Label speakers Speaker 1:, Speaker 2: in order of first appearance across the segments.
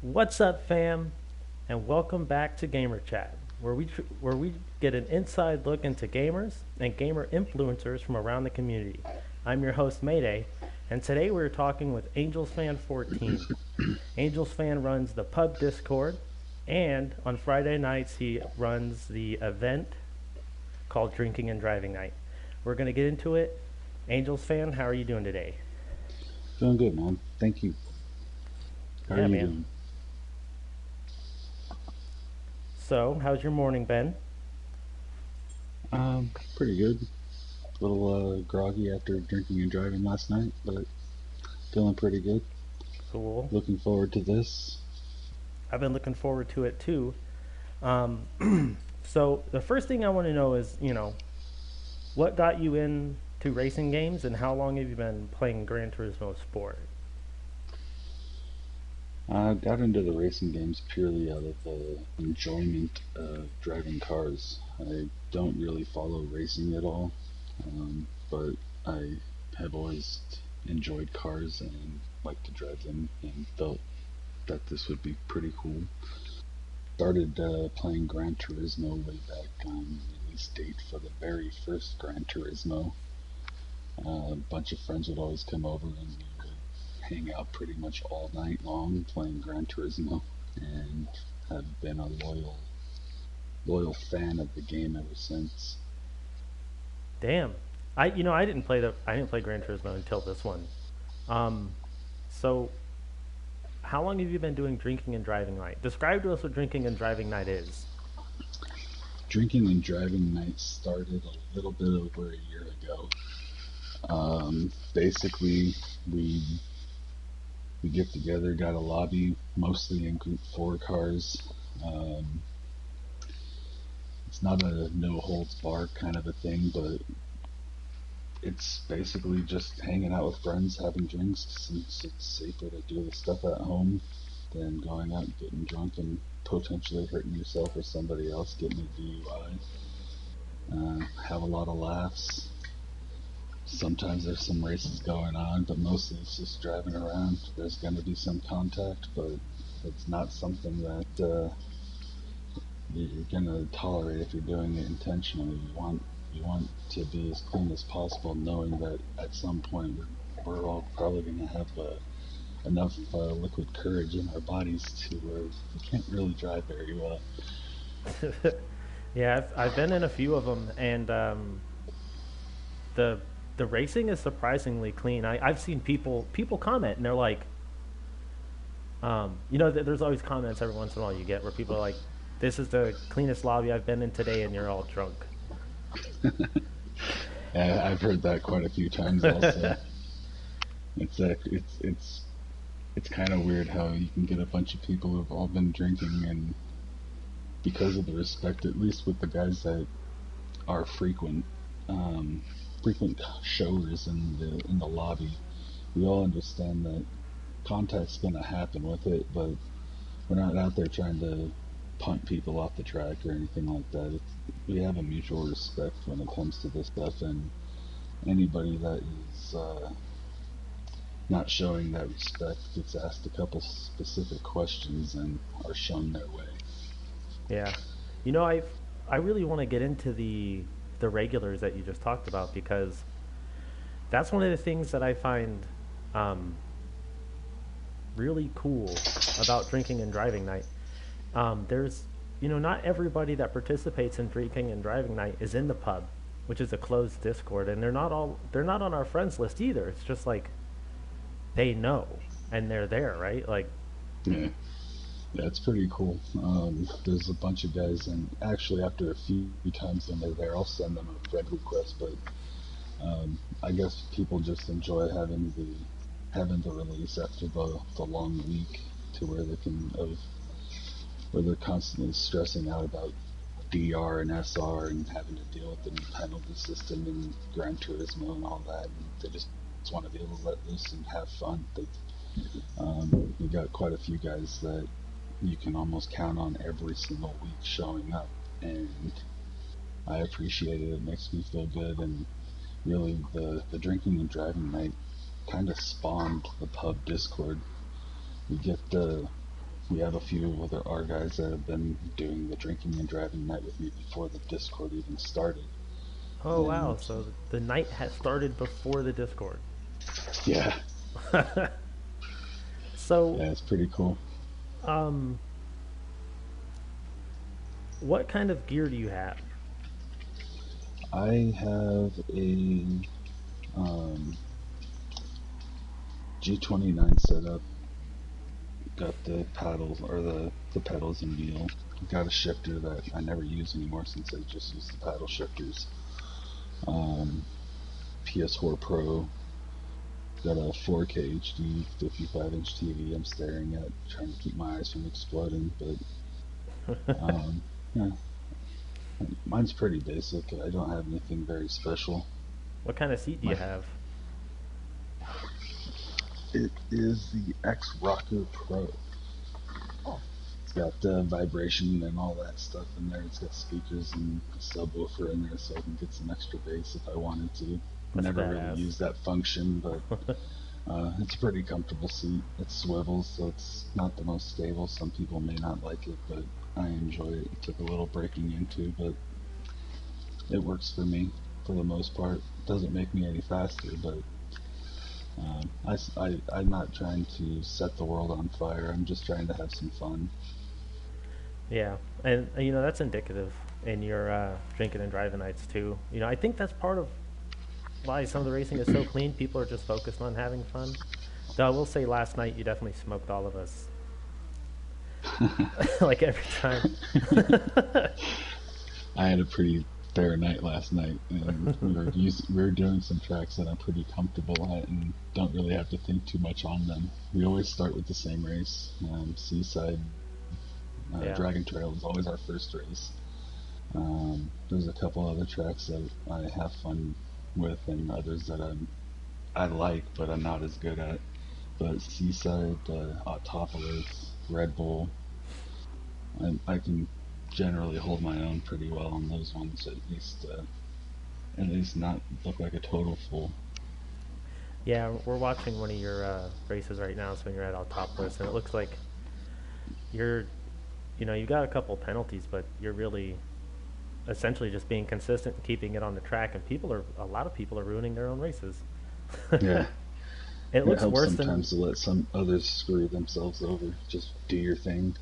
Speaker 1: What's up, fam? And welcome back to Gamer Chat, where we get an inside look into gamers and gamer influencers from around the community. I'm your host Mayday, and today we're talking with Angels Fan 14. Angels Fan runs the pub Discord, and on Friday nights he runs the event called Drinking and Driving Night. We're gonna get into it. Angels Fan, how are you doing today?
Speaker 2: Doing good, man. Thank you. How are
Speaker 1: Yeah,
Speaker 2: you
Speaker 1: man.
Speaker 2: doing?
Speaker 1: So, how's your morning been?
Speaker 2: Pretty good. A little groggy after drinking and driving last night, but feeling pretty good.
Speaker 1: Cool.
Speaker 2: Looking forward to this.
Speaker 1: I've been looking forward to it too. Um, so the first thing I want to know is, what got you into racing games, and how long have you been playing Gran Turismo Sport?
Speaker 2: I got into the racing games purely out of the enjoyment of driving cars. I don't really follow racing at all, but I have always enjoyed cars and liked to drive them and felt that this would be pretty cool. Started playing Gran Turismo way back on release date for the very first Gran Turismo. A bunch of friends would always come over and we would hang out pretty much all night long playing Gran Turismo, and have been a loyal fan of the game ever since.
Speaker 1: Damn, I didn't play Gran Turismo until this one. Um, so how long have you been doing Drinking and Driving Night? Describe to us what Drinking and Driving Night is.
Speaker 2: Drinking and driving night started a little bit over a year ago. Basically, we we get together, got a lobby, mostly in group four cars. Um, it's not a no holds bar kind of a thing, but it's basically just hanging out with friends, having drinks, since it's safer to do the stuff at home than going out and getting drunk and potentially hurting yourself or somebody else, getting a DUI. Have a lot of laughs. Sometimes there's some races going on, but mostly it's just driving around. There's going to be some contact, but it's not something that you're going to tolerate if you're doing it intentionally. You want to be as clean as possible, knowing that at some point we're all probably going to have enough liquid courage in our bodies to where we can't really drive very well.
Speaker 1: Yeah, I've been in a few of them, and the the racing is surprisingly clean. I've seen people comment, and they're like, there's always comments every once in a while you get where people are like, "This is the cleanest lobby I've been in today," and you're all drunk.
Speaker 2: I've heard that quite a few times also. It's kind of weird how you can get a bunch of people who've all been drinking, and because of the respect, at least with the guys that are frequent showers in the lobby, we all understand that contact's gonna happen with it, but we're not out there trying to punt people off the track or anything like that. We have a mutual respect when it comes to this stuff, and anybody that is not showing that respect gets asked a couple specific questions and are shown their way.
Speaker 1: Yeah, you know, I really want to get into the regulars that you just talked about, because that's one of the things that I find um, really cool about Drinking and Driving Night. There's, not everybody that participates in Drinking and Driving Night is in the pub, which is a closed Discord, and they're not on our friends list either. It's just like they know and they're there, right? Like,
Speaker 2: Yeah, yeah, it's pretty cool. There's a bunch of guys, and actually, after a few times when they're there, I'll send them a friend request. But I guess people just enjoy having the release after the long week, to where where they're constantly stressing out about DR and SR and having to deal with the new penalty system and Gran Turismo and all that. And they just want to be able to let loose and have fun. We got quite a few guys that you can almost count on every single week showing up, and I appreciate it. It makes me feel good, and really the drinking and driving night kind of spawned the pub Discord. We get we have a few other our guys that have been doing the drinking and driving night with me before the Discord even started.
Speaker 1: Oh wow!
Speaker 2: And
Speaker 1: So the night has started before the Discord.
Speaker 2: yeah,
Speaker 1: So,
Speaker 2: yeah, it's pretty cool.
Speaker 1: um, what kind of gear do you have?
Speaker 2: I have a G29 setup. Got the paddles or the pedals and wheel. Got a shifter that I never use anymore since I just use the paddle shifters. Um, PS4 Pro. Got a 4K HD 55-inch TV I'm staring at, trying to keep my eyes from exploding. But yeah, mine's pretty basic. I don't have anything very special.
Speaker 1: What kind of seat do you
Speaker 2: My
Speaker 1: have?
Speaker 2: It is the X Rocker Pro. It's got vibration and all that stuff in there. It's got speakers and a subwoofer in there, so I can get some extra bass if I wanted to.
Speaker 1: That's
Speaker 2: Never really
Speaker 1: badass.
Speaker 2: used that function, but it's a pretty comfortable seat. It swivels, so it's not the most stable. Some people may not like it, but I enjoy it. It took a little breaking into, but it works for me for the most part. It doesn't make me any faster, but I'm not trying to set the world on fire. I'm just trying to have some fun.
Speaker 1: Yeah, and that's indicative in your drinking and driving nights too. I think that's part of why some of the racing is so clean. People are just focused on having fun. Though I will say, last night you definitely smoked all of us, like every time.
Speaker 2: I had a pretty fair night last night, and we were doing some tracks that I'm pretty comfortable at, and don't really have to think too much on them. We always start with the same race. Seaside
Speaker 1: Yeah,
Speaker 2: Dragon Trail is always our first race. There's a couple other tracks that I have fun with, and others that I like, but I'm not as good at. But Seaside, Autopolis, Red Bull, I can generally hold my own pretty well on those ones. At least not look like a total fool.
Speaker 1: yeah. We're watching one of your races right now. So when you're at Altopolis, and it looks like you're, you got a couple penalties, but you're really essentially just being consistent and keeping it on the track. And a lot of people are ruining their own races.
Speaker 2: Yeah,
Speaker 1: It
Speaker 2: it
Speaker 1: looks
Speaker 2: helps
Speaker 1: worse than.
Speaker 2: sometimes to let some others screw themselves over. Just do your thing.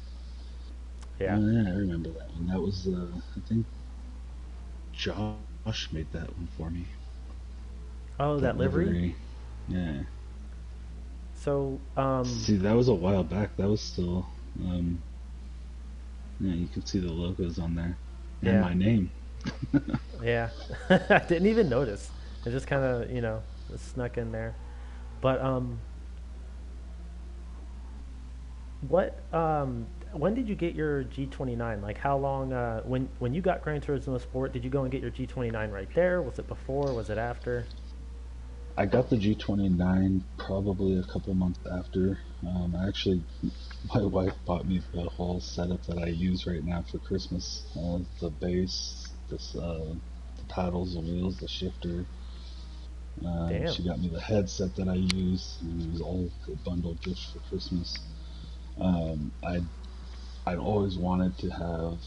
Speaker 1: Yeah.
Speaker 2: Oh yeah, I remember that one. That was I think Josh made that one for me.
Speaker 1: Oh, that
Speaker 2: That
Speaker 1: livery.
Speaker 2: livery. Yeah.
Speaker 1: So,
Speaker 2: See, that was a while back. That was still um, yeah. You can see the logos on there and
Speaker 1: yeah,
Speaker 2: my name.
Speaker 1: yeah. I didn't even notice. It just kind of, snuck in there. But when did you get your G29? Like, how long? When you got Gran Turismo Sport, did you go and get your G29 right there? Was it before? Was it after?
Speaker 2: I got the G29 probably a couple months after. I actually, my wife bought me the whole setup that I use right now for Christmas. The bass, the paddles, the wheels, the shifter.
Speaker 1: Damn.
Speaker 2: She got me the headset that I use, and it was all a bundled gift for Christmas. Um, I I'd always wanted to have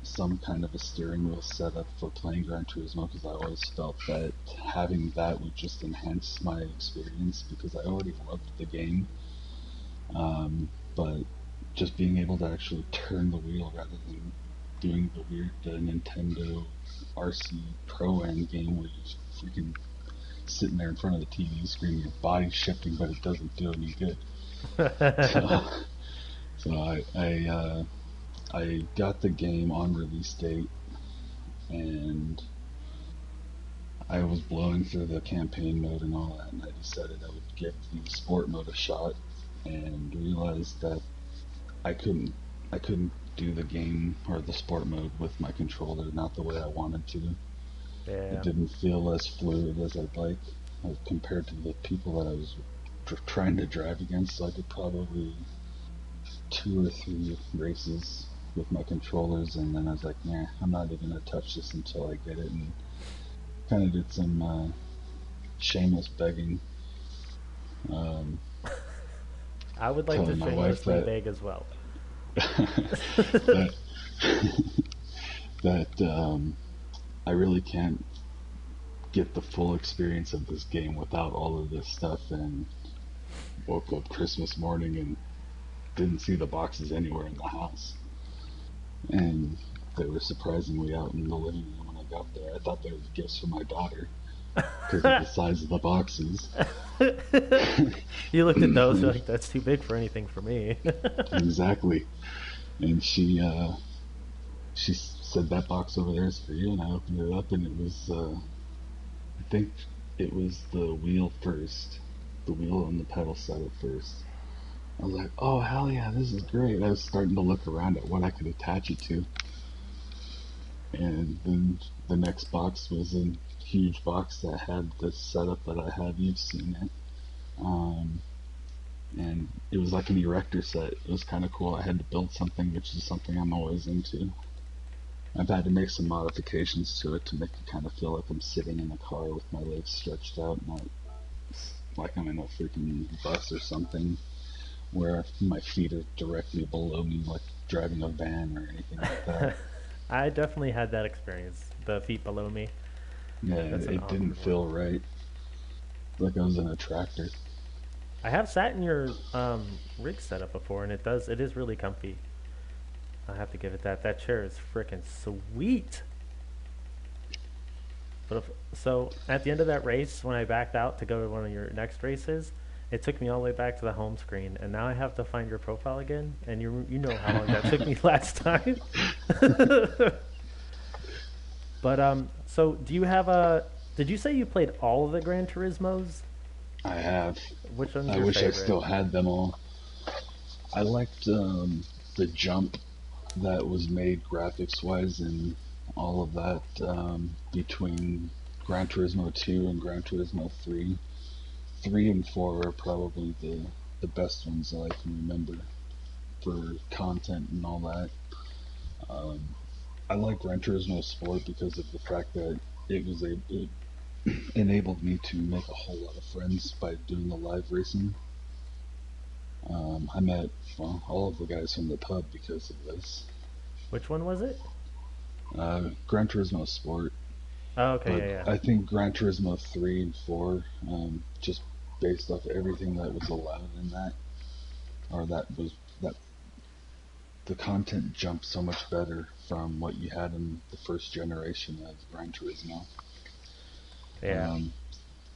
Speaker 2: some kind of a steering wheel setup for playing Gran Turismo because I always felt that having that would just enhance my experience because I already loved the game. But just being able to actually turn the wheel rather than doing the weird Nintendo RC Pro Am game where you're freaking sitting there in front of the TV screen, your body's shifting, but it doesn't do any good. So, so I got the game on release date, and I was blowing through the campaign mode and all that, and I decided I would give the sport mode a shot, and realized that I couldn't I couldn't do the game or the sport mode with my controller, not the way I wanted to. It
Speaker 1: Yeah.
Speaker 2: didn't feel as fluid as I'd like, compared to the people that I was trying to drive against. So I did probably 2 or 3 races with my controllers, and then I was like, nah, I'm not even gonna touch this until I get it, and kind of did some shameless begging, um,
Speaker 1: I would like to
Speaker 2: telling my wife
Speaker 1: shamelessly
Speaker 2: that
Speaker 1: beg as well.
Speaker 2: that that I really can't get the full experience of this game without all of this stuff, and woke up Christmas morning and didn't see the boxes anywhere in the house. And they were surprisingly out in the living room when I got there. I thought they were gifts for my daughter because of the size of the boxes.
Speaker 1: You looked at those, you're like, that's too big for anything for me.
Speaker 2: Exactly. And she said that box over there is for you, and I opened it up, and it was I think it was the wheel first, the wheel and the pedal set at first. I was like, oh hell yeah, this is great. I was starting to look around at what I could attach it to, and then the next box was a huge box that had the setup that I have. You've seen it, um, and it was like an erector set. It was kind of cool. I had to build something, which is something I'm always into. I've had to make some modifications to it to make it kind of feel like I'm sitting in a car with my legs stretched out, not like I'm in a freaking bus or something where my feet are directly below me, like driving a van or anything like that.
Speaker 1: I definitely had that experience. The feet below me.
Speaker 2: Yeah,
Speaker 1: That's an
Speaker 2: it didn't
Speaker 1: awkward one.
Speaker 2: feel right. Like I was in a tractor.
Speaker 1: I have sat in your rig setup before, and it is really comfy. I have to give it that. That chair is freaking sweet. But so at the end of that race, when I backed out to go to one of your next races, it took me all the way back to the home screen, and now I have to find your profile again. And you know how long that took me last time. But so do you have a? Did you say you played all of the Gran Turismos?
Speaker 2: I have.
Speaker 1: Which one's
Speaker 2: I
Speaker 1: your
Speaker 2: wish I
Speaker 1: favorite?
Speaker 2: still had them all. I liked the jump that was made graphics wise and all of that between Gran Turismo 2 and Gran Turismo 3. 3 and 4 are probably the best ones that I can remember for content and all that. Um, I like Gran Turismo Sport because of the fact that it enabled me to make a whole lot of friends by doing the live racing. I met all of the guys from the pub because of this.
Speaker 1: Which one was it?
Speaker 2: Gran Turismo Sport,
Speaker 1: Oh, okay,
Speaker 2: but
Speaker 1: yeah, yeah.
Speaker 2: I think Gran Turismo 3 and 4, just based off everything that was allowed in that, or that the content jumped so much better from what you had in the first generation of Gran Turismo.
Speaker 1: Yeah.
Speaker 2: Um,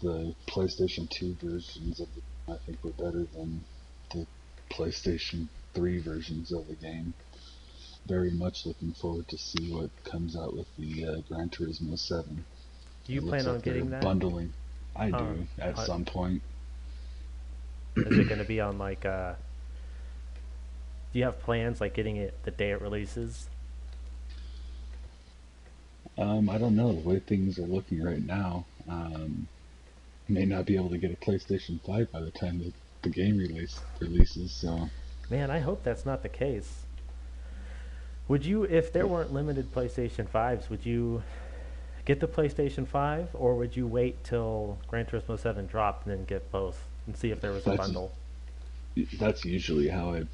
Speaker 2: the PlayStation 2 versions of the game, I think, were better than the PlayStation 3 versions of the game. Very much looking forward to see what comes out with the Gran Turismo 7.
Speaker 1: Do you
Speaker 2: It looks
Speaker 1: plan on
Speaker 2: like they're
Speaker 1: getting that?
Speaker 2: bundling. I
Speaker 1: Um,
Speaker 2: do at
Speaker 1: uh,
Speaker 2: some point.
Speaker 1: is it going to be on like? Do you have plans like getting it the day it releases?
Speaker 2: I don't know the way things are looking right now. May not be able to get a PlayStation 5 by the time the game releases. So
Speaker 1: Man, I hope that's not the case. Would you, if there weren't limited PlayStation 5s, would you get the PlayStation 5 or would you wait till Gran Turismo 7 dropped and then get both and see if there was a
Speaker 2: that's
Speaker 1: bundle?
Speaker 2: that's usually how I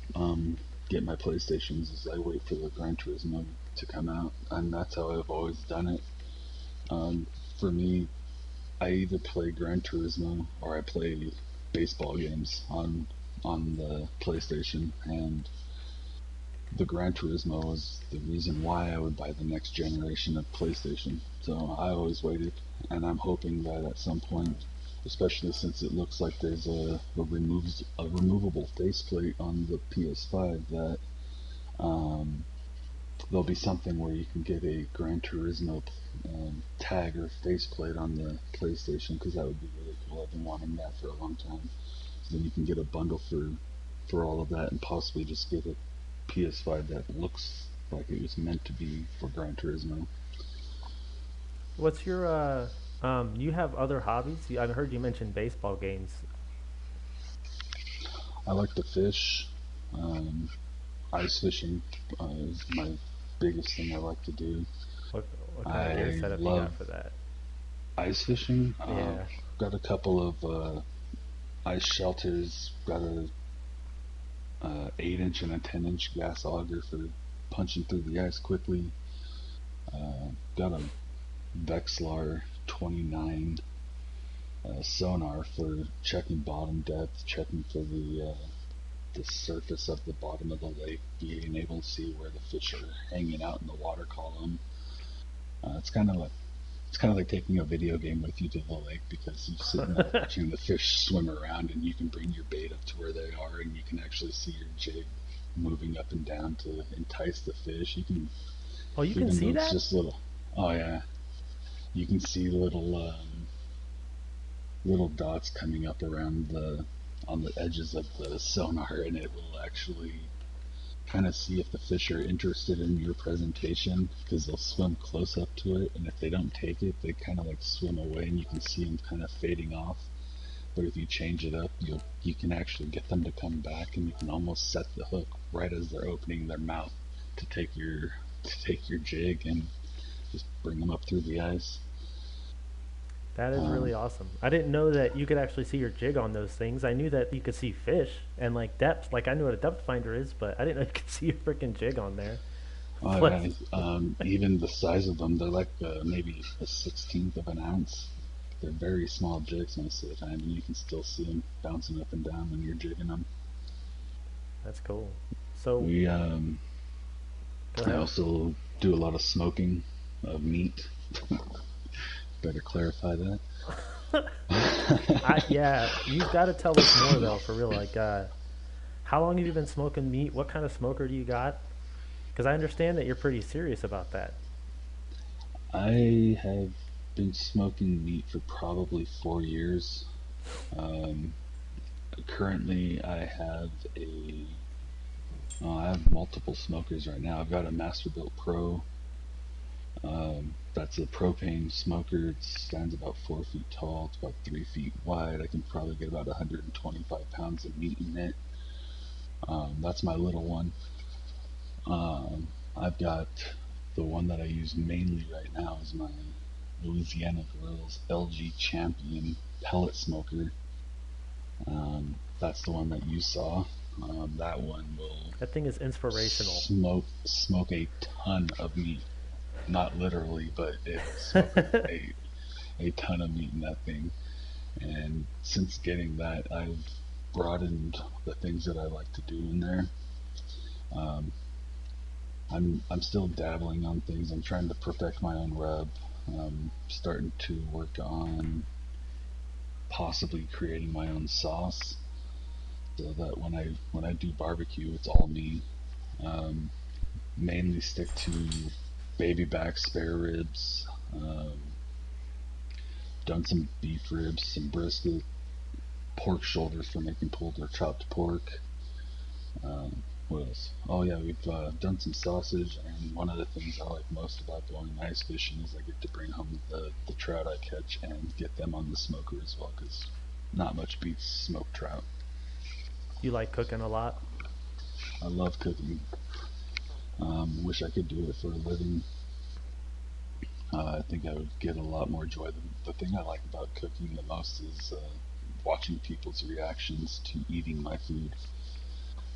Speaker 2: get my PlayStations. Is I wait for the Gran Turismo to come out, and that's how I've always done it. Um, for me, I either play Gran Turismo or I play baseball games on the PlayStation, and the Gran Turismo is the reason why I would buy the next generation of PlayStation. So I always waited, and I'm hoping that at some point, especially since it looks like there's a removable faceplate on the PS5, that um, there'll be something where you can get a Gran Turismo tag or faceplate on the PlayStation, because that would be really cool. I've been wanting that for a long time. So then you can get a bundle for all of that, and possibly just get a PS5 that looks like it was meant to be for Gran Turismo.
Speaker 1: What's your, you have other hobbies? I've heard you mention baseball games.
Speaker 2: I like to fish. Um, Ice fishing is my biggest thing I like to do.
Speaker 1: What, what kind of gear
Speaker 2: I
Speaker 1: setup you
Speaker 2: love
Speaker 1: got for that?
Speaker 2: ice fishing.
Speaker 1: Yeah.
Speaker 2: Got a couple of ice shelters. Got a 8 inch and a 10-inch gas auger for punching through the ice quickly. Got a Vexlar 29 sonar for checking bottom depth, checking for the surface of the bottom of the lake, being able to see where the fish are hanging out in the water column. It's kind of like taking a video game with you to the lake because you're sitting there watching the fish swim around, and you can bring your bait up to where they are, and you can actually see your jig moving up and down to entice the fish. You can,
Speaker 1: Oh, you can
Speaker 2: even
Speaker 1: see
Speaker 2: though it's
Speaker 1: that?
Speaker 2: just little, oh yeah, you can see little dots coming up around the on the edges of the sonar, and it will actually kind of see if the fish are interested in your presentation because they'll swim close up to it, and if they don't take it, they kind of like swim away, and you can see them kind of fading off. But if you change it up, you can actually get them to come back, and you can almost set the hook right as they're opening their mouth to take your jig and just bring them up through the ice.
Speaker 1: That is
Speaker 2: Um,
Speaker 1: really awesome. I didn't know that you could actually see your jig on those things. I knew that you could see fish and like depth. Like I know what a depth finder is, but I didn't know you could see your freaking jig on there.
Speaker 2: oh
Speaker 1: But
Speaker 2: yeah, even the size of them, they're like maybe a 16th of an ounce. They're very small jigs most of the time, and you can still see them bouncing up and down when you're jigging them.
Speaker 1: that's cool. So
Speaker 2: We
Speaker 1: go
Speaker 2: I
Speaker 1: ahead.
Speaker 2: also do a lot of smoking of meat. Better clarify that.
Speaker 1: I yeah, you've got to tell us more though, for real. Like, how long have you been smoking meat? What kind of smoker do you got? Because I understand that you're pretty serious about that.
Speaker 2: I have been smoking meat for probably 4 years. Um, Currently, I have multiple smokers right now. I've got a Masterbuilt Pro. That's a propane smoker. It stands about 4 feet tall. It's about 3 feet wide. I can probably get about 125 pounds of meat in it. That's my little one. I've got the one that I use mainly right now is my Louisiana Grills LG Champion pellet smoker. That's the one that you saw. That one will
Speaker 1: That thing is inspirational.
Speaker 2: smoke a ton of meat. Not literally, but it'll smoke a ton of meat in that thing. And since getting that, I've broadened the things that I like to do in there. Um, I'm still dabbling on things. I'm trying to perfect my own rub. Starting to work on possibly creating my own sauce, so that when I do barbecue, it's all me. Um, Mainly stick to baby back spare ribs. Done some beef ribs, some brisket, pork shoulders for making pulled or chopped pork. What else? Oh yeah, we've done some sausage, and one of the things I like most about going ice fishing is I get to bring home the trout I catch and get them on the smoker as well, because not much beats smoked trout.
Speaker 1: You like cooking a lot?
Speaker 2: I love cooking. Wish I could do it for a living. I think I would get a lot more joy. The thing I like about cooking the most is watching people's reactions to eating my food.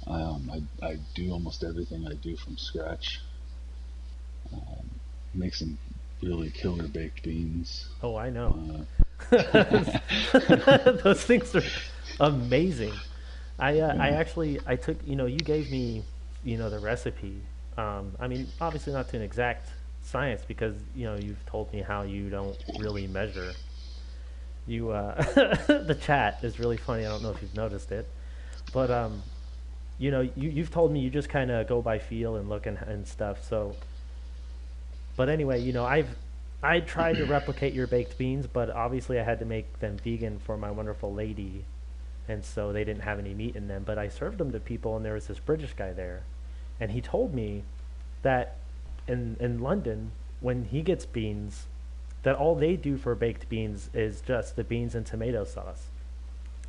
Speaker 2: I do almost everything I do from scratch. Make some really killer baked beans.
Speaker 1: Oh, I know.
Speaker 2: Uh,
Speaker 1: Those things are amazing. I
Speaker 2: yeah,
Speaker 1: actually I took you gave me the recipe. I mean obviously not to an exact science because you've told me how you don't really measure. You the chat is really funny. I don't know if you've noticed it, but you've told me you just kind of go by feel and look and stuff. So, but anyway, I tried to replicate your baked beans, but obviously I had to make them vegan for my wonderful lady, and so they didn't have any meat in them. But I served them to people, and there was this British guy there, and he told me that in London, when he gets beans, that all they do for baked beans is just the beans and tomato sauce.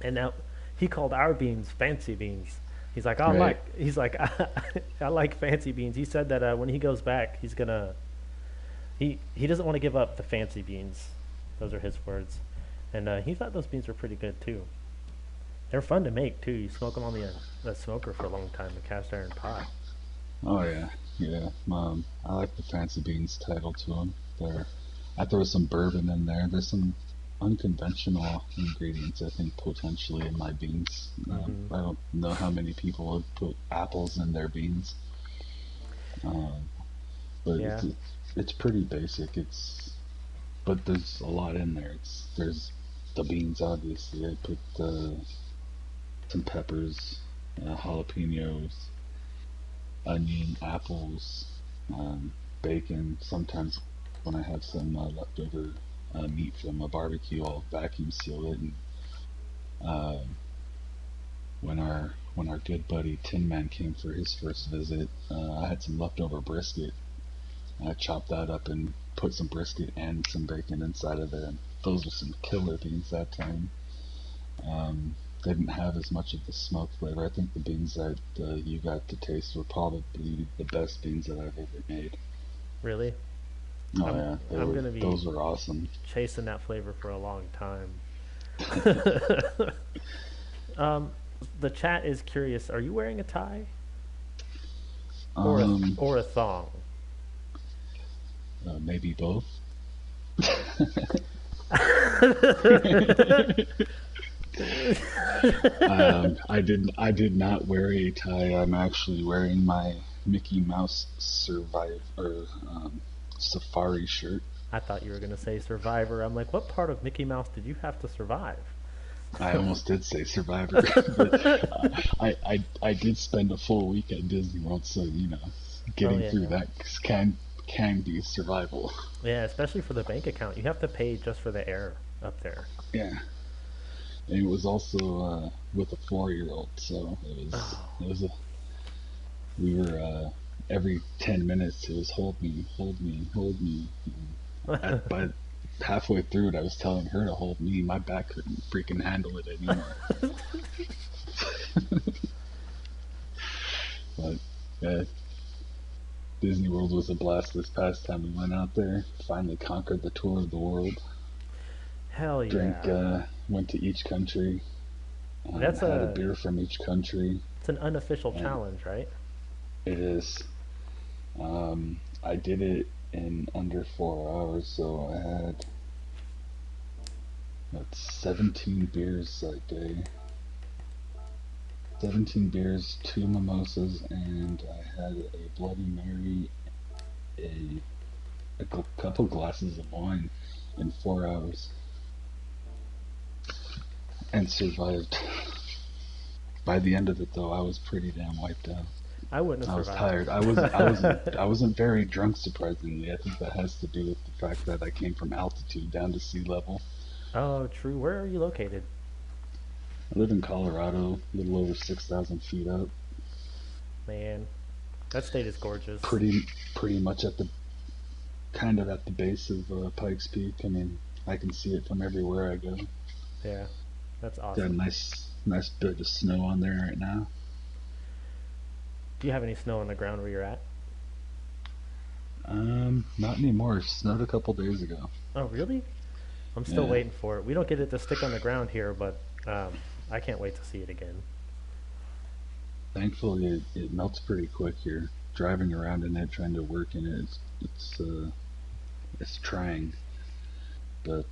Speaker 1: And now he called our beans fancy beans. He's like,
Speaker 2: right.
Speaker 1: I like fancy beans. He said that when he goes back, he doesn't want to give up the fancy beans. Those are his words. And he thought those beans were pretty good too. They're fun to make too. You smoke them on the smoker for a long time, the cast iron pot.
Speaker 2: Oh yeah, yeah. I like the fancy beans title to them. There, I throw some bourbon in there. There's some unconventional ingredients I think potentially in my beans.
Speaker 1: Mm-hmm.
Speaker 2: I don't know how many people would put apples in their beans, um, but
Speaker 1: Yeah.
Speaker 2: it's pretty basic. But there's a lot in there. There's the beans obviously. I put some peppers, jalapenos, onion, apples, bacon. Sometimes when I have some leftover meat from a barbecue, I'll vacuum seal it. And uh, when our good buddy Tin Man came for his first visit, I had some leftover brisket. I chopped that up and put some brisket and some bacon inside of there. And those were some killer beans that time. Um, they didn't have as much of the smoke flavor. I think the beans that you got to taste were probably the best beans that I've ever made.
Speaker 1: Really?
Speaker 2: Oh
Speaker 1: I'm
Speaker 2: yeah,
Speaker 1: I'm gonna be
Speaker 2: those were awesome.
Speaker 1: chasing that flavor for a long time. um, the chat is curious. Are you wearing a tie
Speaker 2: Um,
Speaker 1: or a thong?
Speaker 2: Maybe both. I did not wear a tie. I'm actually wearing my Mickey Mouse Safari shirt.
Speaker 1: I thought you were gonna say Survivor. I'm like, what part of Mickey Mouse did you have to survive?
Speaker 2: I almost did say Survivor, but I did spend a full week at Disney World, so
Speaker 1: Oh
Speaker 2: getting through
Speaker 1: yeah,
Speaker 2: that can be survival.
Speaker 1: yeah. Especially for the bank account, you have to pay just for the air up there.
Speaker 2: Yeah, and it was also with a 4-year-old, so
Speaker 1: Oh,
Speaker 2: it was a we were every 10 minutes it was hold me, hold me. By halfway through it, I was telling her to hold me. My back couldn't freaking handle it anymore. But yeah, Disney World was a blast this past time we went out there. Finally conquered the tour of the world.
Speaker 1: hell
Speaker 2: Drank,
Speaker 1: yeah.
Speaker 2: went to each country,
Speaker 1: That's
Speaker 2: had a
Speaker 1: a
Speaker 2: beer from each country,
Speaker 1: it's an unofficial
Speaker 2: and
Speaker 1: challenge, right?
Speaker 2: it is. I did it in under 4 hours, so I had 17 beers that day. 17 beers, two mimosas, and I had a Bloody Mary, a, couple glasses of wine in 4 hours, and survived. By the end of it, though, I was pretty damn wiped out.
Speaker 1: I wouldn't have
Speaker 2: I was
Speaker 1: survived.
Speaker 2: tired. I wasn't very drunk. Surprisingly, I think that has to do with the fact that I came from altitude down to sea level.
Speaker 1: Oh, true. Where are you located?
Speaker 2: I live in Colorado, a little over 6,000 feet up.
Speaker 1: Man, that state is gorgeous.
Speaker 2: Pretty, pretty much at the kind of at the base of Pikes Peak. I mean, I can see it from everywhere I go.
Speaker 1: Yeah, that's
Speaker 2: Got a
Speaker 1: awesome.
Speaker 2: nice bit of snow on there right now.
Speaker 1: Do you have any snow on the ground where you're at?
Speaker 2: Not anymore. It snowed a couple days ago.
Speaker 1: Oh, really? I'm still
Speaker 2: Yeah,
Speaker 1: waiting for it. We don't get it to stick on the ground here, but I can't wait to see it again.
Speaker 2: thankfully it melts pretty quick here. Driving around in it, trying to work in it, it's trying. But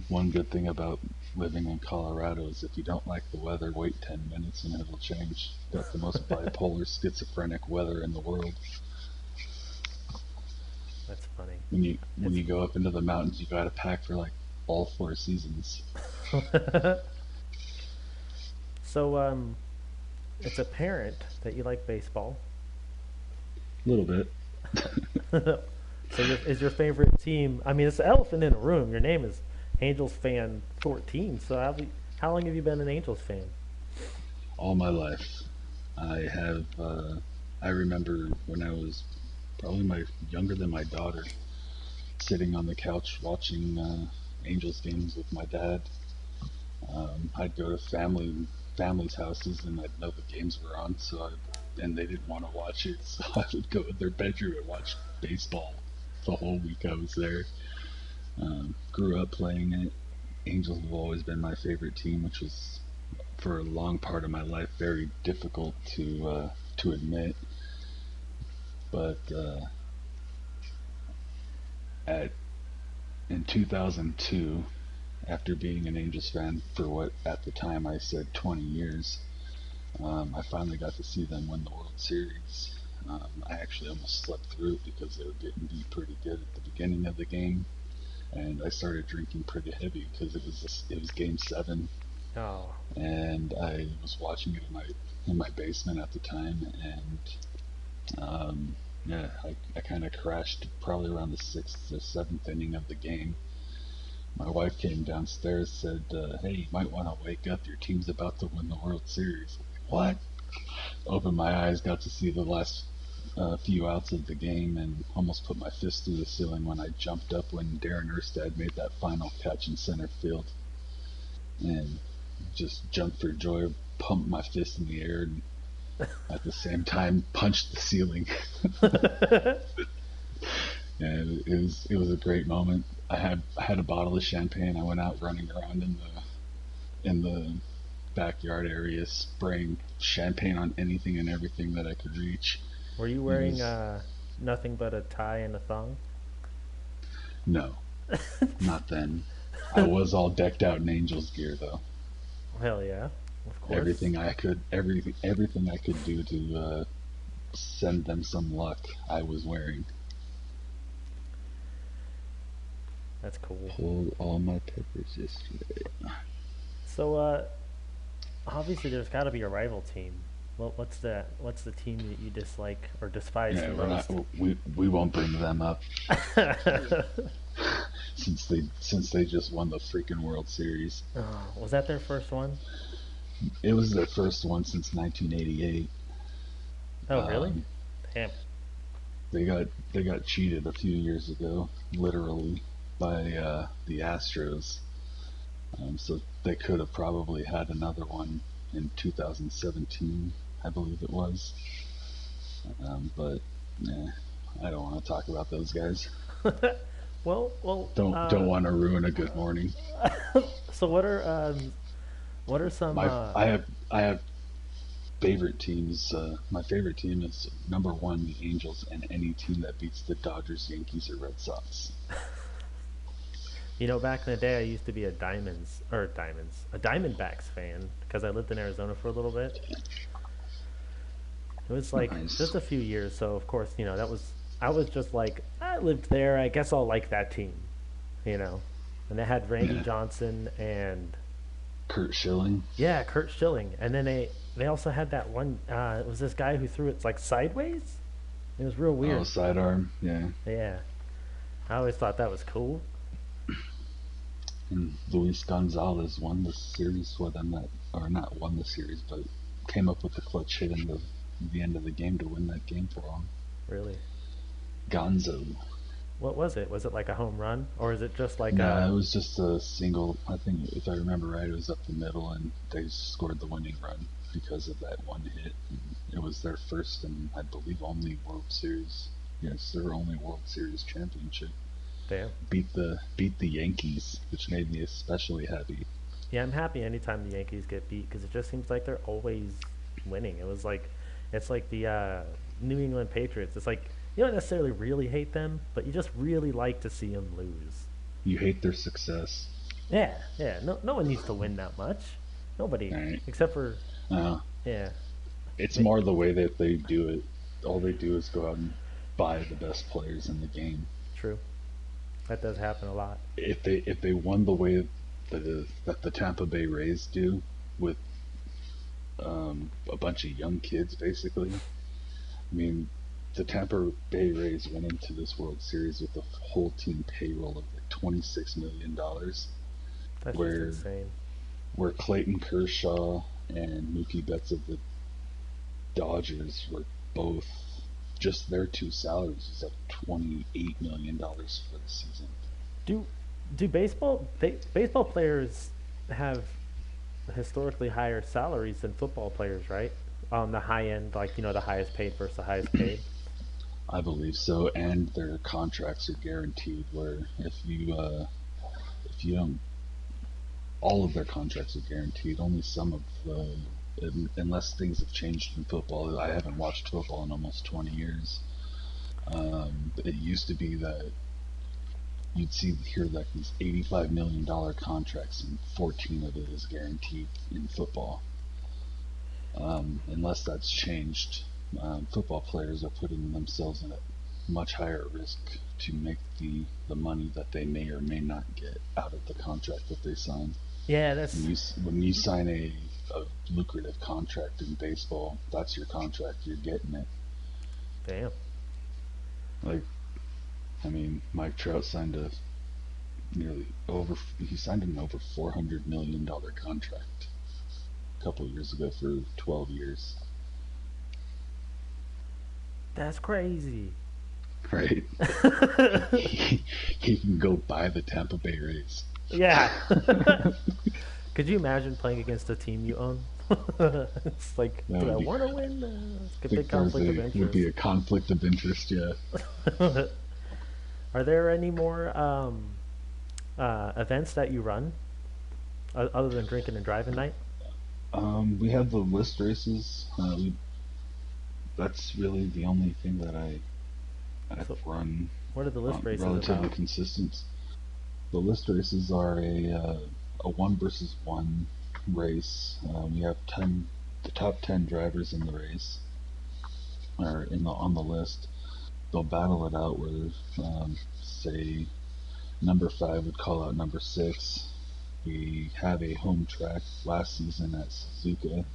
Speaker 2: one good thing about living in Colorado is if you don't like the weather, wait 10 minutes and it'll change. Got the most bipolar, schizophrenic weather in the world.
Speaker 1: That's funny.
Speaker 2: When you
Speaker 1: It's
Speaker 2: go up into the mountains, you gotta pack for like all 4 seasons.
Speaker 1: so it's apparent that you like baseball.
Speaker 2: A little bit.
Speaker 1: So is your favorite team? I mean, it's the elephant in the room. Your name is Angels fan 14. So how long have you been an Angels fan?
Speaker 2: All my life, I have. I remember when I was probably my younger than my daughter, sitting on the couch watching Angels games with my dad. I'd go to families' houses and I'd know the games were on, and they didn't want to watch it, so I would go in their bedroom and watch baseball the whole week I was there. Grew up playing it. Angels have always been my favorite team, which was for a long part of my life very difficult to admit. But at in 2002, after being an Angels fan for what at the time I said 20 years, I finally got to see them win the World Series. I actually almost slept through it because they were getting beat pretty good at the beginning of the game, and I started drinking pretty heavy because it was Game 7,
Speaker 1: Oh,
Speaker 2: and I was watching it in my basement at the time, and yeah, I kind of crashed probably around the sixth or seventh inning of the game. My wife came downstairs, said, "Hey, you might want to wake up. Your team's about to win the World Series." What? Opened my eyes, got to see the last few outs of the game, and almost put my fist through the ceiling when I jumped up when Darren Erstad made that final catch in center field, and just jumped for joy, pumped my fist in the air, and at the same time punched the ceiling. And it was a great moment. I had a bottle of champagne. I went out running around in the backyard area, spraying champagne on anything and everything that I could reach.
Speaker 1: were you
Speaker 2: It
Speaker 1: wearing
Speaker 2: was
Speaker 1: nothing but a tie and a thong?
Speaker 2: no, not then. I was all decked out in Angels gear though.
Speaker 1: Hell yeah, of course.
Speaker 2: Everything I could do to send them some luck, I was wearing.
Speaker 1: That's cool.
Speaker 2: Pulled all my peppers yesterday.
Speaker 1: So, obviously, there's got to be a rival team. What's the team that you dislike or despise
Speaker 2: Yeah,
Speaker 1: the
Speaker 2: we're not.
Speaker 1: most?
Speaker 2: We won't bring them up since they just won the freaking World Series.
Speaker 1: Oh, was that their first one?
Speaker 2: It was their first one since 1988.
Speaker 1: Oh, really?
Speaker 2: Um,
Speaker 1: Damn.
Speaker 2: they got cheated a few years ago, literally, by the Astros. So they could have probably had another one in 2017, I believe it was. But yeah, I don't want to talk about those guys.
Speaker 1: well.
Speaker 2: Don't want to ruin a good morning.
Speaker 1: So what are some
Speaker 2: My I have favorite teams. My favorite team is number one, the Angels, and any team that beats the Dodgers, Yankees, or Red Sox.
Speaker 1: back in the day, I used to be a Diamondbacks fan because I lived in Arizona for a little bit. It was like
Speaker 2: Nice.
Speaker 1: just a few years, so of course, that was I was just like I lived there. I guess I'll like that team, you know. And they had Randy
Speaker 2: Yeah.
Speaker 1: Johnson and
Speaker 2: Kurt Schilling.
Speaker 1: yeah, Kurt Schilling, and then they also had that one. It was this guy who threw it like sideways. It was real
Speaker 2: Oh,
Speaker 1: weird.
Speaker 2: sidearm. Yeah.
Speaker 1: Yeah, I always thought that was cool.
Speaker 2: And Luis Gonzalez won the series for them. That or not won the series, but came up with the clutch hit in the end of the game to win that game for them.
Speaker 1: Really,
Speaker 2: Gonzo.
Speaker 1: what was it? Was it like a home run, or is it just like
Speaker 2: No,
Speaker 1: a?
Speaker 2: it was just a single. I think if I remember right, it was up the middle, and they scored the winning run because of that one hit. And it was their first and I believe only World Series. Yes, their only World Series championship.
Speaker 1: Damn.
Speaker 2: Beat the Yankees, which made me especially happy.
Speaker 1: Yeah, I'm happy anytime the Yankees get beat because it just seems like they're always winning. It's like the New England Patriots. It's like you don't necessarily really hate them, but you just really like to see them lose.
Speaker 2: You hate their success.
Speaker 1: Yeah, yeah. No one needs to win that much. Nobody,
Speaker 2: All right.
Speaker 1: except for
Speaker 2: Uh,
Speaker 1: yeah.
Speaker 2: it's
Speaker 1: They,
Speaker 2: more the way that they do it. All they do is go out and buy the best players in the game.
Speaker 1: true. That does happen a lot.
Speaker 2: If they won the way that the Tampa Bay Rays do, with a bunch of young kids, basically. I mean, the Tampa Bay Rays went into this World Series with a whole team payroll of like $26 million,
Speaker 1: That's just
Speaker 2: where
Speaker 1: insane.
Speaker 2: Clayton Kershaw and Mookie Betts of the Dodgers were both just their two salaries is like $28 million for the season.
Speaker 1: Do do baseball players have historically higher salaries than football players, right? On the high end, like the highest paid versus the highest paid.
Speaker 2: I believe so, and their contracts are guaranteed. Where if you don't all of their contracts are guaranteed. Only some of the, unless things have changed in football. I haven't watched football in almost 20 years. It used to be that you'd hear like these $85 million contracts, and 14 of it is guaranteed in football. Unless that's changed, football players are putting themselves in a much higher risk to make the money that they may or may not get out of the contract that they sign.
Speaker 1: Yeah,
Speaker 2: When
Speaker 1: that's
Speaker 2: you sign a lucrative contract in baseball, that's your contract. You're getting it.
Speaker 1: damn.
Speaker 2: Like, I mean, Mike Trout signed a nearly over he signed an over $400 million contract a couple of years ago for 12 years.
Speaker 1: That's crazy.
Speaker 2: Right? He can go buy the Tampa Bay Rays.
Speaker 1: Yeah. Could you imagine playing against a team you own? It's like,
Speaker 2: That
Speaker 1: do I
Speaker 2: would be.
Speaker 1: want to win? It's a
Speaker 2: I
Speaker 1: big
Speaker 2: think there's
Speaker 1: conflict of
Speaker 2: a would
Speaker 1: interest.
Speaker 2: be a conflict of interest. Yeah.
Speaker 1: Are there any more events that you run other than drinking and driving night?
Speaker 2: We have the list races. That's really the only thing that I've
Speaker 1: So,
Speaker 2: run
Speaker 1: what are the list races
Speaker 2: relatively
Speaker 1: about?
Speaker 2: consistent. The list races are a one versus one race. We have the top 10 drivers in the race are on the list. They'll battle it out where, say, number 5 would call out number 6. We have a home track last season at Suzuka.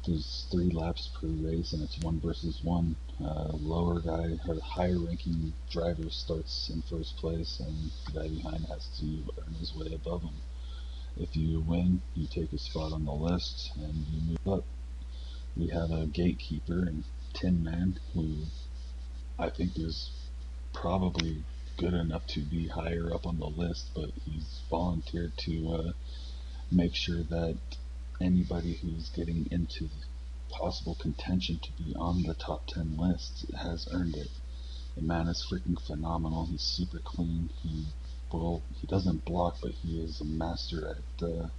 Speaker 2: There's 3 laps per race, and it's one versus one. Lower guy or higher ranking driver starts in first place, and the guy behind has to earn his way above him. If you win, you take a spot on the list and you move up. We have a gatekeeper and Tin Man, who I think is probably good enough to be higher up on the list, but he's volunteered to make sure that anybody who's getting into possible contention to be on the top 10 list has earned it. The man is freaking phenomenal. He's super clean. He doesn't block, but he is a master at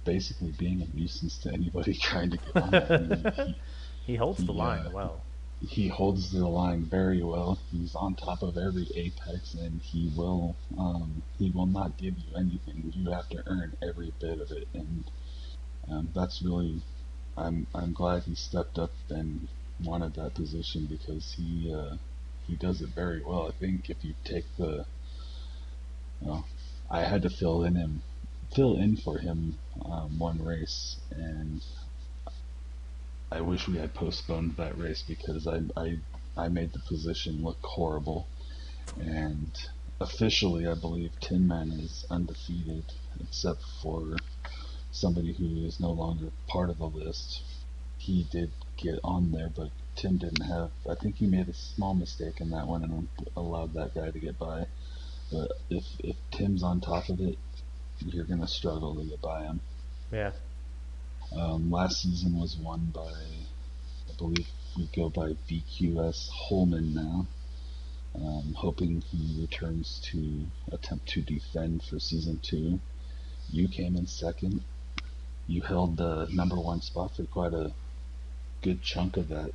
Speaker 2: basically being a nuisance to anybody trying to get on there. I mean,
Speaker 1: He holds the
Speaker 2: he
Speaker 1: line well.
Speaker 2: he holds the line very well. He's on top of every apex, and he will not give you anything. You have to earn every bit of it, and that's really I'm glad he stepped up and wanted that position because he does it very well. I think if you take well, I had to fill in for him one race, and I wish we had postponed that race because I made the position look horrible. And officially, I believe Tin Man is undefeated, except for somebody who is no longer part of the list. He did get on there, but Tim didn't have. I think he made a small mistake in that one and allowed that guy to get by. But if Tim's on top of it, you're gonna struggle to get by him.
Speaker 1: Yeah.
Speaker 2: Last season was won by, I believe we go by VQS Holman now. Hoping he returns to attempt to defend for season 2. You came in second. You held the number 1 spot for quite a good chunk of that,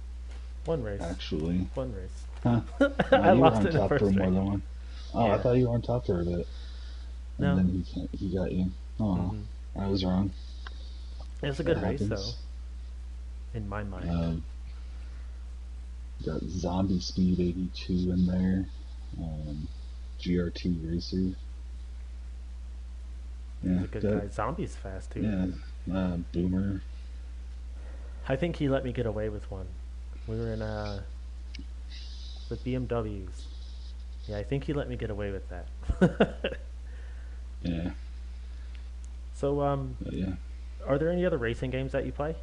Speaker 1: One race.
Speaker 2: actually.
Speaker 1: One race.
Speaker 2: Huh? No,
Speaker 1: I
Speaker 2: you were
Speaker 1: lost
Speaker 2: on
Speaker 1: in the
Speaker 2: top for
Speaker 1: first
Speaker 2: more
Speaker 1: race.
Speaker 2: than one. Oh, I
Speaker 1: Yeah.
Speaker 2: thought you were on top for a bit, and
Speaker 1: No.
Speaker 2: then he got you. Oh,
Speaker 1: Hmm.
Speaker 2: I was wrong.
Speaker 1: It was a
Speaker 2: That
Speaker 1: good race, though,
Speaker 2: happens.
Speaker 1: in my mind.
Speaker 2: Um, got Zombie Speed 82 in there. Um, GRT Racer.
Speaker 1: He's
Speaker 2: Yeah,
Speaker 1: a good
Speaker 2: that.
Speaker 1: guy. Zombie's fast, too.
Speaker 2: Yeah, Boomer.
Speaker 1: I think he let me get away with one. We were in with BMWs. Yeah, I think he let me get away with that.
Speaker 2: Yeah,
Speaker 1: So,
Speaker 2: but yeah.
Speaker 1: are there any other racing games that you play?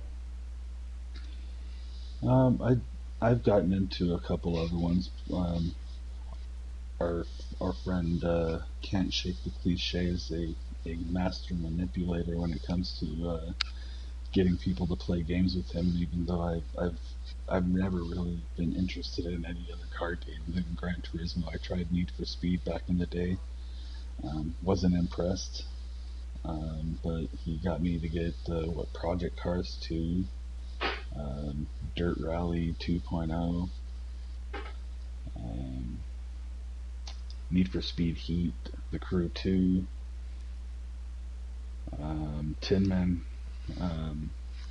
Speaker 2: I've gotten into a couple other ones. Our our friend can't shake the cliche is a master manipulator when it comes to getting people to play games with him. Even though I've never really been interested in any other car game than Gran Turismo. I tried Need for Speed back in the day. Wasn't impressed, but he got me to get Project Cars 2, um, Dirt Rally 2.0, um, Need for Speed Heat, The Crew 2, Tin Man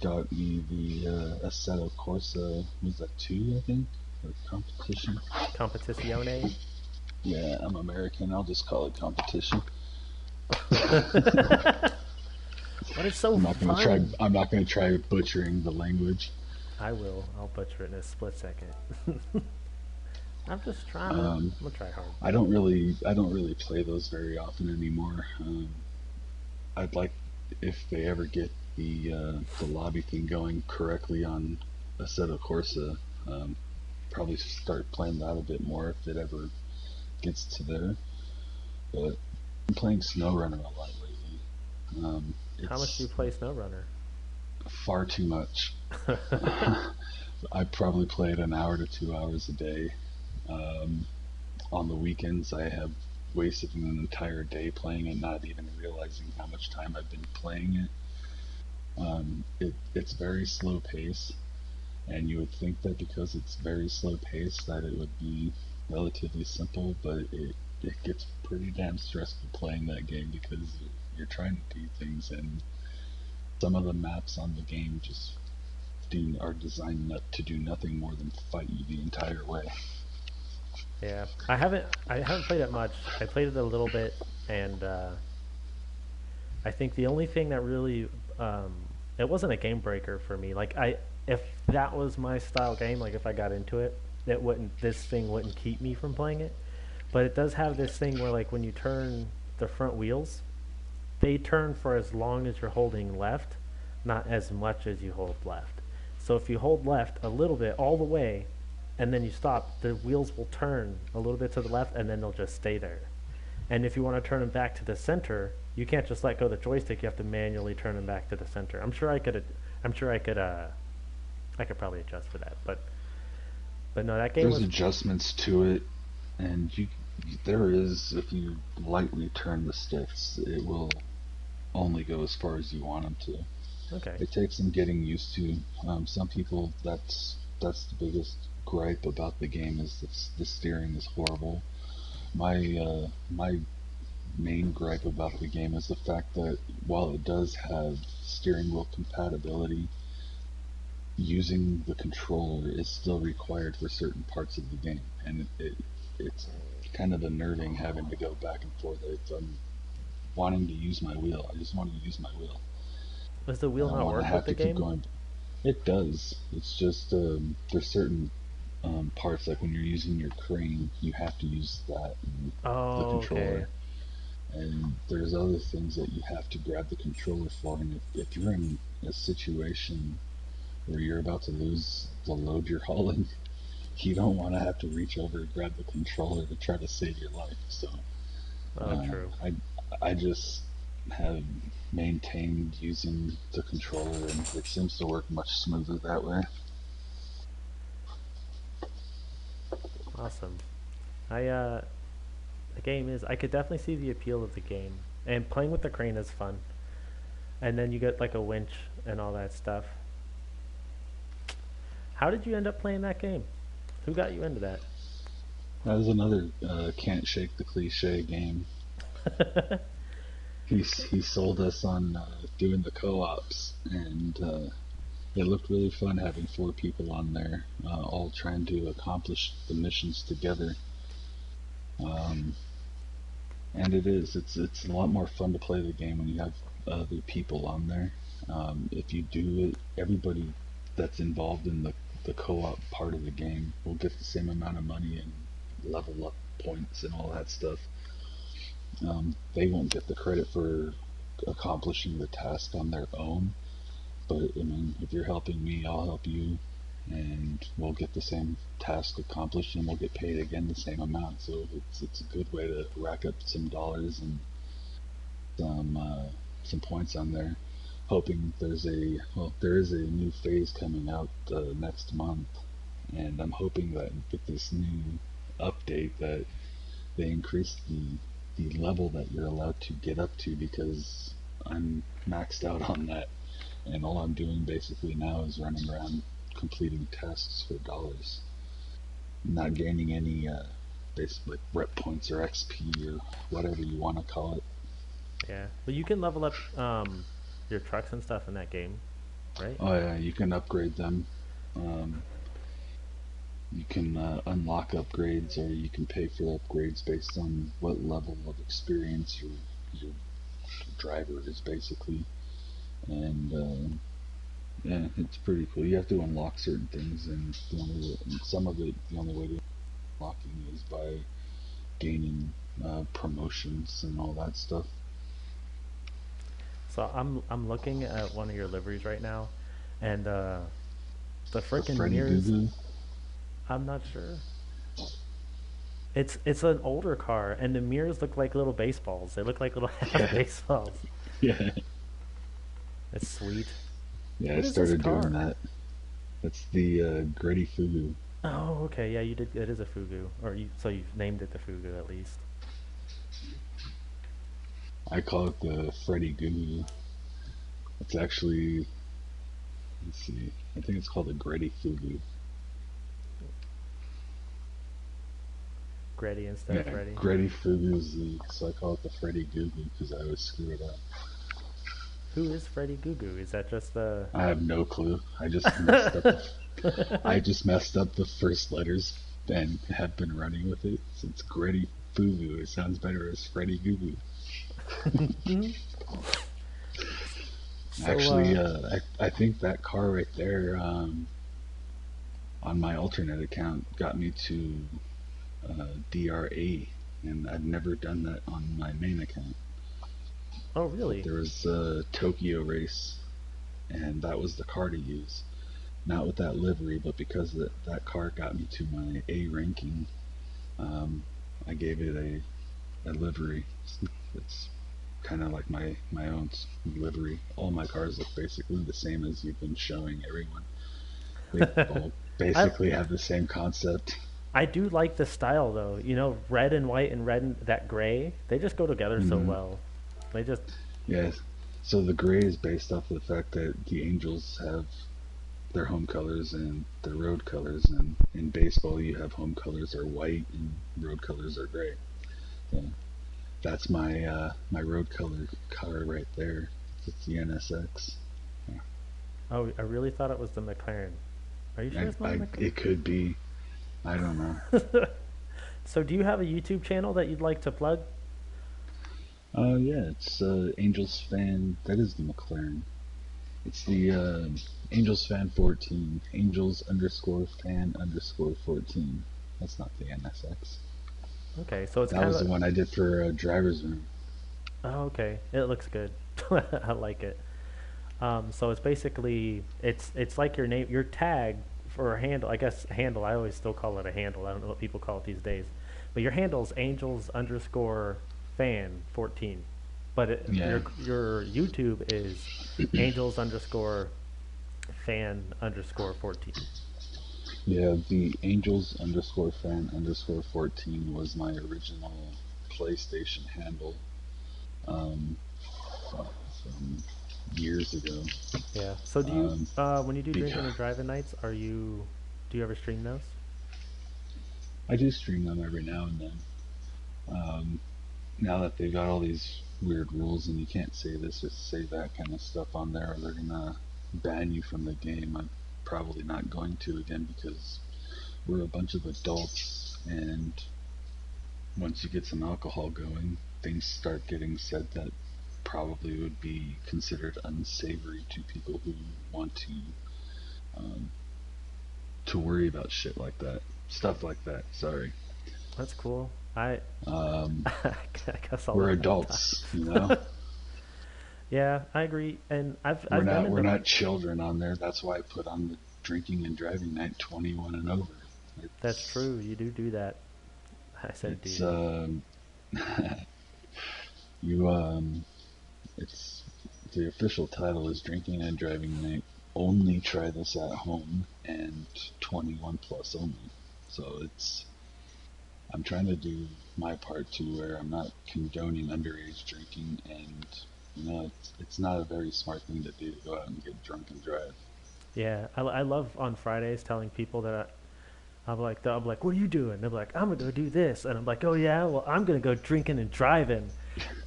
Speaker 2: got me the Assetto Corsa, was that 2, I think? Or competition?
Speaker 1: Competizione.
Speaker 2: Yeah, I'm American, I'll just call it competition.
Speaker 1: But it's so fun.
Speaker 2: I'm not gonna try butchering the language.
Speaker 1: I will. I'll butcher it in a split second. I'm just trying to.
Speaker 2: Um,
Speaker 1: I'm gonna try hard.
Speaker 2: I don't really play those very often anymore. I'd like if they ever get the lobby thing going correctly on Assetto Corsa, probably start playing that a bit more if it ever gets to there. But I'm playing Snowrunner a lot lately.
Speaker 1: How much do
Speaker 2: It's
Speaker 1: you play SnowRunner?
Speaker 2: far too much. I probably play it an hour to 2 hours a day. Um, on the weekends, I have wasted an entire day playing it, not even realizing how much time I've been playing it. It's very slow pace, and you would think that because it's very slow pace that it would be relatively simple, but it gets pretty damn stressful playing that game because you're trying to do things, and some of the maps on the game just are designed not to do nothing more than fight you the entire way.
Speaker 1: Yeah, I haven't played it much. I played it a little bit, and I think the only thing that really um, it wasn't a game breaker for me. Like if that was my style game, like if I got into it, this thing wouldn't keep me from playing it. But it does have this thing where like when you turn the front wheels, they turn for as long as you're holding left, not as much as you hold left. So if you hold left a little bit all the way, and then you stop, the wheels will turn a little bit to the left, and then they'll just stay there. And if you want to turn them back to the center, you can't just let go of the joystick. You have to manually turn them back to the center. I'm sure I could. I'm sure I could. I could probably adjust for that. But no, that game
Speaker 2: There's
Speaker 1: was
Speaker 2: adjustments to it, and there is if you lightly turn the sticks, it will only go as far as you want them to.
Speaker 1: okay.
Speaker 2: It takes some getting used to. Some people that's the biggest gripe about the game is the steering is horrible. My main gripe about the game is the fact that while it does have steering wheel compatibility, using the controller is still required for certain parts of the game, and it's kind of unnerving having to go back and forth. If I'm wanting to use my wheel, I just want to use my wheel.
Speaker 1: Does the
Speaker 2: I
Speaker 1: wheel
Speaker 2: don't
Speaker 1: not
Speaker 2: want to
Speaker 1: work with
Speaker 2: have
Speaker 1: the
Speaker 2: to keep
Speaker 1: game?
Speaker 2: going. It does. It's just there's certain parts like when you're using your crane, you have to use the
Speaker 1: Oh, okay.
Speaker 2: controller, and there's other things that you have to grab the controller for. And if you're in a situation where you're about to lose the load you're hauling, you don't want to have to reach over and grab the controller to try to save your life. So
Speaker 1: Oh,
Speaker 2: uh,
Speaker 1: true.
Speaker 2: I just have maintained using the controller, and it seems to work much smoother that way.
Speaker 1: Awesome. I the game is. I could definitely see the appeal of the game, and playing with the crane is fun. And then you get like a winch and all that stuff. How did you end up playing that game? Who got you into that?
Speaker 2: That is another can't shake the cliche game. He sold us on doing the co-ops, and it looked really fun having four people on there, all trying to accomplish the missions together. Um, and it's a lot more fun to play the game when you have other people on there. If you do it, everybody that's involved in the co-op part of the game will get the same amount of money and level up points and all that stuff. They won't get the credit for accomplishing the task on their own, but I mean, if you're helping me, I'll help you, and we'll get the same task accomplished, and we'll get paid again the same amount. So it's a good way to rack up some dollars and some uh, some points on there. Hoping there is a new phase coming out next month, and I'm hoping that with this new update that they increase the the level that you're allowed to get up to because I'm maxed out on that, and all I'm doing basically now is running around completing tasks for dollars, not gaining any basically rep points or XP or whatever you want to call it.
Speaker 1: Yeah, but you can level up your trucks and stuff in that game, right?
Speaker 2: Oh yeah, you can upgrade them. Um, you can unlock upgrades, or you can pay for upgrades based on what level of experience your driver is basically. And yeah, it's pretty cool. You have to unlock certain things, and some of it, the only way to unlocking is by gaining promotions and all that stuff.
Speaker 1: So I'm looking at one of your liveries right now, and the
Speaker 2: The
Speaker 1: freaking
Speaker 2: Freddy Goo
Speaker 1: mirrors.
Speaker 2: Goo.
Speaker 1: I'm not sure. It's an older car, and the mirrors look like little baseballs. They look like little half
Speaker 2: Yeah,
Speaker 1: baseballs.
Speaker 2: yeah,
Speaker 1: It's sweet.
Speaker 2: yeah. I
Speaker 1: What is this
Speaker 2: started doing
Speaker 1: car?
Speaker 2: that. That's the Gritty Fugu.
Speaker 1: Oh, okay. Yeah, you did. It is a fugu, or so you've named it the fugu at least.
Speaker 2: I call it the Freddy Goo Goo. It's actually, let's see, I think it's called the Gritty Fugu.
Speaker 1: Gretty instead of
Speaker 2: Yeah,
Speaker 1: Freddy.
Speaker 2: Gritty Fugu is so I call it the Freddy Goo Goo because I always screw it up.
Speaker 1: Who is Freddy Goo Goo? Is that just the?
Speaker 2: I have no clue. I just messed up the first letters and have been running with it since Gritty Fugu. It sounds better as Freddy Goo Goo.
Speaker 1: So
Speaker 2: Actually, I think that car right there on my alternate account got me to DRA, and I've never done that on my main account.
Speaker 1: oh
Speaker 2: But
Speaker 1: really?
Speaker 2: there was a Tokyo race, and that was the car to use. Not with that livery, but because that car got me to my A ranking, um, I gave it a livery. It's kind of like my own livery. All my cars look basically the same as you've been showing everyone. They all
Speaker 1: I
Speaker 2: basically have the same concept.
Speaker 1: I do like the style though. You know, red and white and red and that gray. They just go together so
Speaker 2: Hmm.
Speaker 1: well. They just
Speaker 2: Yes. So the gray is based off of the fact that the Angels have their home colors and their road colors, and in baseball you have home colors are white and road colors are gray. So that's my road color car right there. It's the NSX.
Speaker 1: oh, I really thought it was the McLaren. Are you sure it's not a McLaren?
Speaker 2: It could be. I don't know.
Speaker 1: So do you have a YouTube channel that you'd like to plug?
Speaker 2: Yeah, it's Angels fan. That is the McLaren. It's the Angels fan 14. Angels underscore fan underscore 14. That's not the NSX.
Speaker 1: Okay, so it's
Speaker 2: That
Speaker 1: kind
Speaker 2: was
Speaker 1: of
Speaker 2: the one I did for driver's room.
Speaker 1: oh, okay. It looks good. I like it. So it's basically it's like your name, your tag for a handle. I guess handle. I always still call it a handle. I don't know what people call it these days, but your handle's Angels underscore fan 14. But
Speaker 2: Yeah,
Speaker 1: your YouTube is Angels underscore fan underscore 14.
Speaker 2: yeah. The Angels underscore fan underscore 14 was my original PlayStation handle um, from years ago.
Speaker 1: Yeah. So do you
Speaker 2: Um,
Speaker 1: when you do drinking
Speaker 2: because
Speaker 1: and driving nights, do you ever stream those?
Speaker 2: I do stream them every now and then. Um, Now that they've got all these weird rules and you can't say this or say that kind of stuff on there, or they're gonna ban you from the game, I'm probably not going to again because we're a bunch of adults, and once you get some alcohol going, things start getting said that probably would be considered unsavory to people who want um, to worry about shit like that, stuff like that. Sorry,
Speaker 1: That's cool. I
Speaker 2: um,
Speaker 1: I guess I'll
Speaker 2: we're
Speaker 1: learn next
Speaker 2: adults, you know.
Speaker 1: time. Yeah, I agree. And I've been
Speaker 2: We're
Speaker 1: into
Speaker 2: not children on there. That's why I put on the drinking and driving night 21 and over.
Speaker 1: that's
Speaker 2: It's
Speaker 1: true. You do that. I said
Speaker 2: it's
Speaker 1: dude.
Speaker 2: you it's the official title is drinking and driving night. Only try this at home and 21 plus only. So it's I'm trying to do. my part too, where I'm not condoning underage drinking, and it's not a very smart thing to do to go out and get drunk and drive.
Speaker 1: Yeah, I love on Fridays telling people that I'm like, what are you doing? They're like, I'm gonna go do this, and I'm like, oh yeah, well I'm gonna go drinking and driving.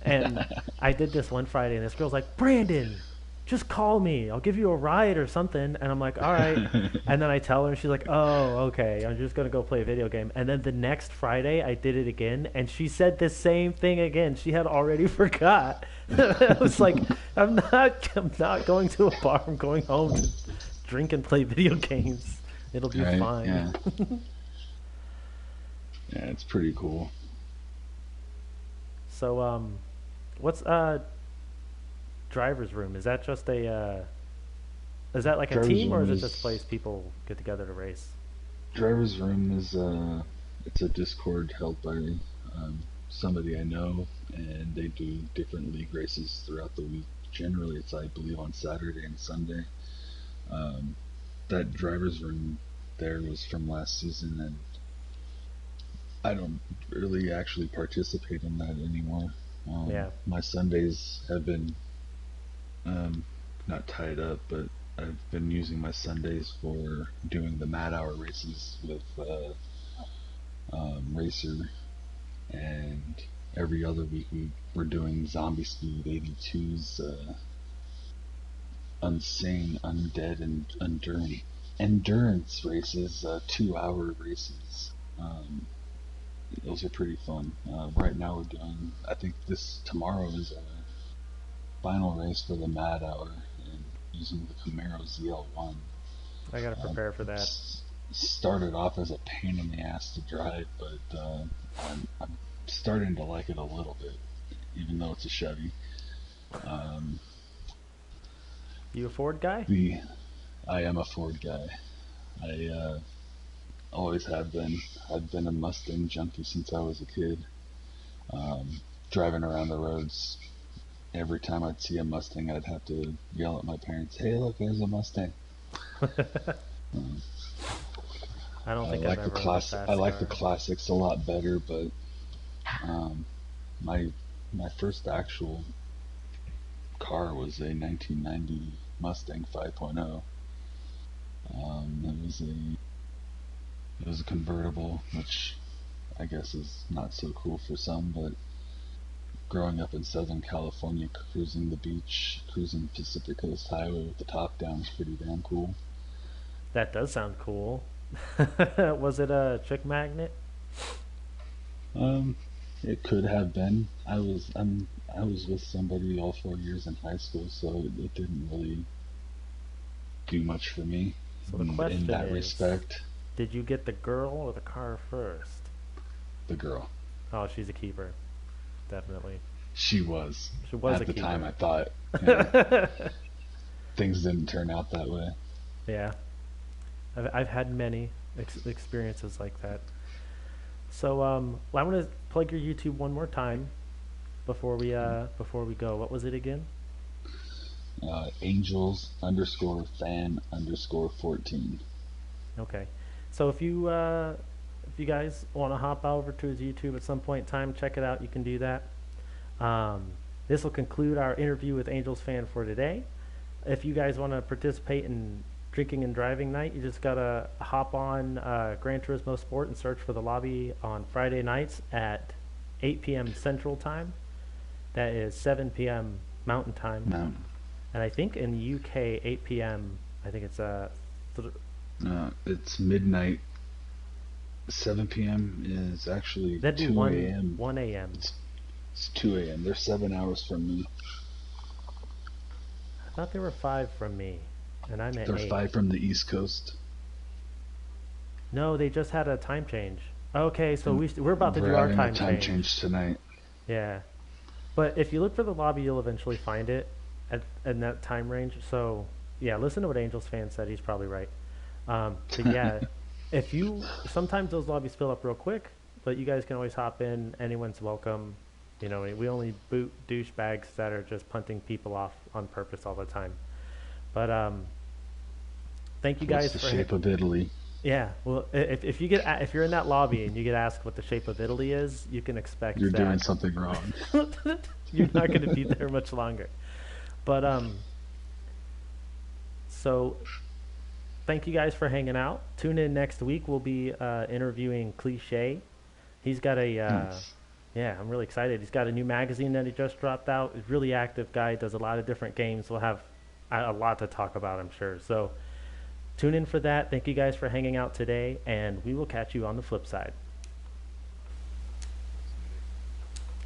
Speaker 1: And I did this one Friday, and this girl's like, Brandon, just call me. I'll give you a ride or something. And I'm like, all right. And then I tell her, and she's like, oh, okay. I'm just going to go play a video game. And then the next Friday, I did it again, and she said the same thing again. She had already forgot. I was like, I'm not going to a bar. I'm going home to drink and play video games. It'll be
Speaker 2: Right?
Speaker 1: fine.
Speaker 2: Yeah. Yeah, it's pretty cool.
Speaker 1: So, what's driver's room? Is that just a is that like a
Speaker 2: Driver's
Speaker 1: team, or
Speaker 2: room
Speaker 1: is it just a
Speaker 2: is
Speaker 1: place people get together to race?
Speaker 2: Driver's room is it's a Discord held by somebody I know, and they do different league races throughout the week. Generally, it's I believe on Saturday and Sunday. Um, that driver's room there was from last season, and I don't really actually participate in that anymore.
Speaker 1: Yeah,
Speaker 2: My Sundays have been um, not tied up, but I've been using my Sundays for doing the Mad Hour races with Racer, and every other week we're doing Zombie Speed 82's Unsane, Undead, and endurance races, 2 hour races. Um, those are pretty fun. Right now we're doing, I think this tomorrow is our final race for the Mad Hour, and using the Camaro ZL1.
Speaker 1: I gotta
Speaker 2: Uh,
Speaker 1: prepare for that.
Speaker 2: Started off as a pain in the ass to drive, but I'm starting to like it a little bit, even though it's a Chevy. Um,
Speaker 1: You a Ford guy?
Speaker 2: the I am a Ford guy. I always have been. I've been a Mustang junkie since I was a kid. Um, Driving around the roads, every time I'd see a Mustang, I'd have to yell at my parents, "Hey, look, there's a Mustang!" Um,
Speaker 1: I don't
Speaker 2: I
Speaker 1: think I've
Speaker 2: like the
Speaker 1: ever owned a
Speaker 2: class. I
Speaker 1: fast
Speaker 2: like the
Speaker 1: car.
Speaker 2: classics a lot better, but um, my my first actual car was a 1990 Mustang 5.0. It was a convertible, which I guess is not so cool for some, but growing up in Southern California, cruising the beach, cruising Pacific Coast Highway with the top down is pretty damn cool.
Speaker 1: That does sound cool. Was it a chick magnet?
Speaker 2: Um, it could have been. I was with somebody all 4 years in high school, so it didn't really do much for me
Speaker 1: So the
Speaker 2: in
Speaker 1: question
Speaker 2: that
Speaker 1: is,
Speaker 2: respect.
Speaker 1: did you get the girl or the car first?
Speaker 2: The girl,
Speaker 1: Oh, she's a keeper, definitely.
Speaker 2: she was
Speaker 1: She was a
Speaker 2: at the time.
Speaker 1: keeper.
Speaker 2: I thought, yeah, things didn't turn out that way.
Speaker 1: Yeah, I've had many experiences like that. So well, I'm gonna plug your YouTube one more time before we go. What was it again?
Speaker 2: Angels underscore fan underscore 14.
Speaker 1: Okay. So if you guys want to hop over to his YouTube at some point in time, check it out. You can do that. Um, this will conclude our interview with Angels fan for today. If you guys want to participate in drinking and driving night, you just gotta hop on Gran Turismo Sport and search for the lobby on Friday nights at 8 p.m. Central Time. That is 7 p.m. Mountain Time,
Speaker 2: No,
Speaker 1: and I think in the UK 8 p.m. I think it's
Speaker 2: it's midnight. 7 p.m. is actually
Speaker 1: that'd be
Speaker 2: 2
Speaker 1: one
Speaker 2: a.m.
Speaker 1: 1 a.m.
Speaker 2: It's 2 a.m. They're 7 hours from me.
Speaker 1: I thought there were five from me, and I'm at
Speaker 2: They're
Speaker 1: eight.
Speaker 2: 5 from the East Coast.
Speaker 1: No, they just had a time change. Okay, so we're about to
Speaker 2: We're
Speaker 1: do our
Speaker 2: having a
Speaker 1: time
Speaker 2: time
Speaker 1: change.
Speaker 2: change tonight.
Speaker 1: Yeah, but if you look for the lobby, you'll eventually find it in that time range. So yeah, listen to what Angels fan said. He's probably right. But yeah, if you sometimes those lobbies fill up real quick, but you guys can always hop in. Anyone's welcome. You know, we only boot douchebags that are just punting people off on purpose all the time. But thank you
Speaker 2: What's
Speaker 1: guys
Speaker 2: the
Speaker 1: for
Speaker 2: shape of Italy?
Speaker 1: Yeah, well, if you're in that lobby and you get asked what the shape of Italy is, you can expect
Speaker 2: You're doing
Speaker 1: that
Speaker 2: something wrong.
Speaker 1: you're not going to be there much longer. But so thank you guys for hanging out. Tune in next week. We'll be interviewing Cliche. He's got a
Speaker 2: Nice.
Speaker 1: yeah, I'm really excited. He's got a new magazine that he just dropped out. He's a really active guy. Does a lot of different games. We'll have a lot to talk about, I'm sure. So tune in for that. Thank you guys for hanging out today, and we will catch you on the flip side.